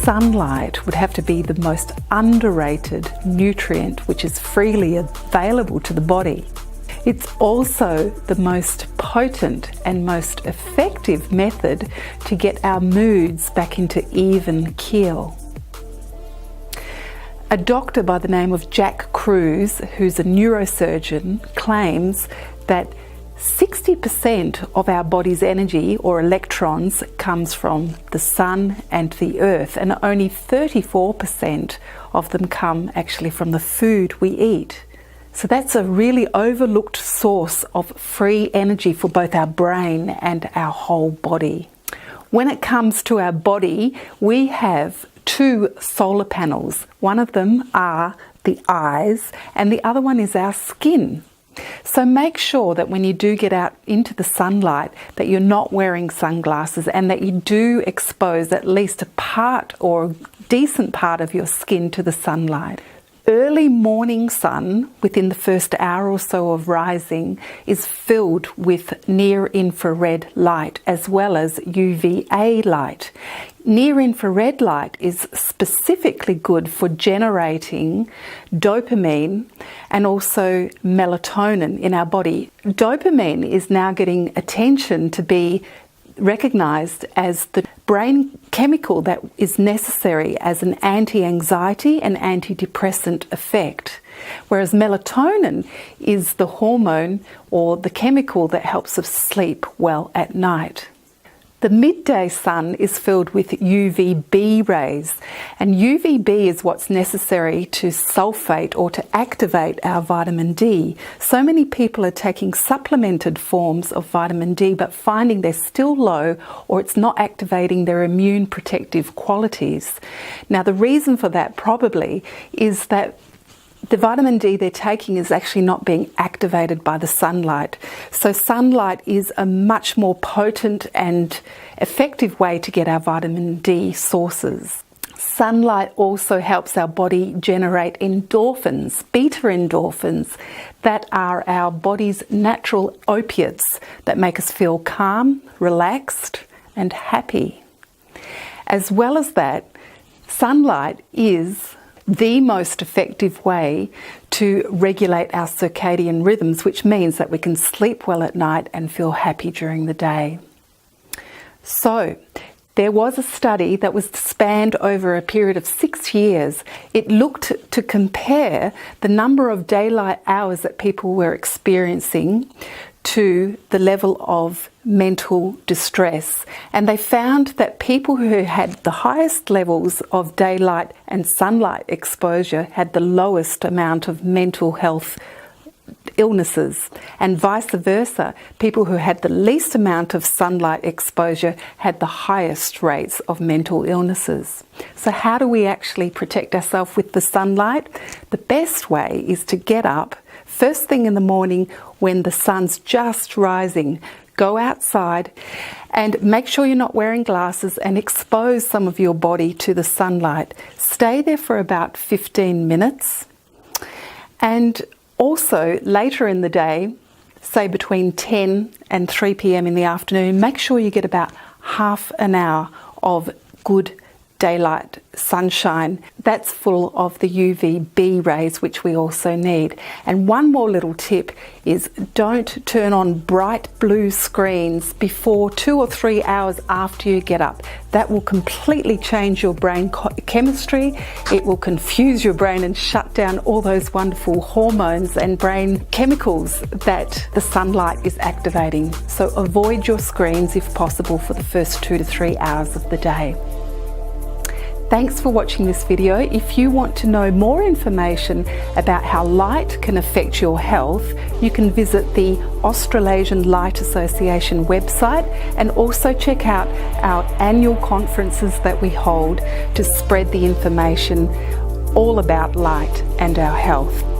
sunlight would have to be the most underrated nutrient which is freely available to the body. It's also the most potent and most effective method to get our moods back into even keel. A doctor by the name of Jack Kruse, who's a neurosurgeon, claims that 60% of our body's energy, or electrons, comes from the sun and the earth, and only 34% of them come actually from the food we eat. So that's a really overlooked source of free energy for both our brain and our whole body. When it comes to our body, we have two solar panels. One of them are the eyes and the other one is our skin. So make sure that when you do get out into the sunlight that you're not wearing sunglasses and that you do expose at least a part or a decent part of your skin to the sunlight. Early morning sun, within the first hour or so of rising, is filled with near-infrared light as well as UVA light. Near-infrared light is specifically good for generating dopamine and also melatonin in our body. Dopamine is now getting attention to be recognized as the brain chemical that is necessary as an anti-anxiety and anti-depressant effect, whereas melatonin is the hormone or the chemical that helps us sleep well at night. The midday sun is filled with UVB rays, and UVB is what's necessary to sulfate or to activate our vitamin D. So many people are taking supplemented forms of vitamin D but finding they're still low or it's not activating their immune protective qualities. Now the reason for that probably is that the vitamin D they're taking is actually not being activated by the sunlight. So sunlight is a much more potent and effective way to get our vitamin D sources. Sunlight also helps our body generate endorphins, beta endorphins, that are our body's natural opiates that make us feel calm, relaxed, and happy. As well as that, sunlight is the most effective way to regulate our circadian rhythms, which means that we can sleep well at night and feel happy during the day. So, there was a study that was spanned over a period of 6 years. It looked to compare the number of daylight hours that people were experiencing to the level of mental distress. And they found that people who had the highest levels of daylight and sunlight exposure had the lowest amount of mental health illnesses, and vice versa. People who had the least amount of sunlight exposure had the highest rates of mental illnesses. So how do we actually protect ourselves with the sunlight? The best way is to get up first thing in the morning when the sun's just rising. Go outside and make sure you're not wearing glasses and expose some of your body to the sunlight. Stay there for about 15 minutes. And also later in the day, say between 10 and 3 p.m. in the afternoon, make sure you get about half an hour of good daylight sunshine. That's full of the UVB rays, which we also need. And one more little tip is don't turn on bright blue screens before 2 or 3 hours after you get up. That will completely change your brain chemistry. It will confuse your brain and shut down all those wonderful hormones and brain chemicals that the sunlight is activating. So avoid your screens if possible for the first 2 to 3 hours of the day. Thanks for watching this video. If you want to know more information about how light can affect your health, you can visit the Australasian Light Association website and also check out our annual conferences that we hold to spread the information all about light and our health.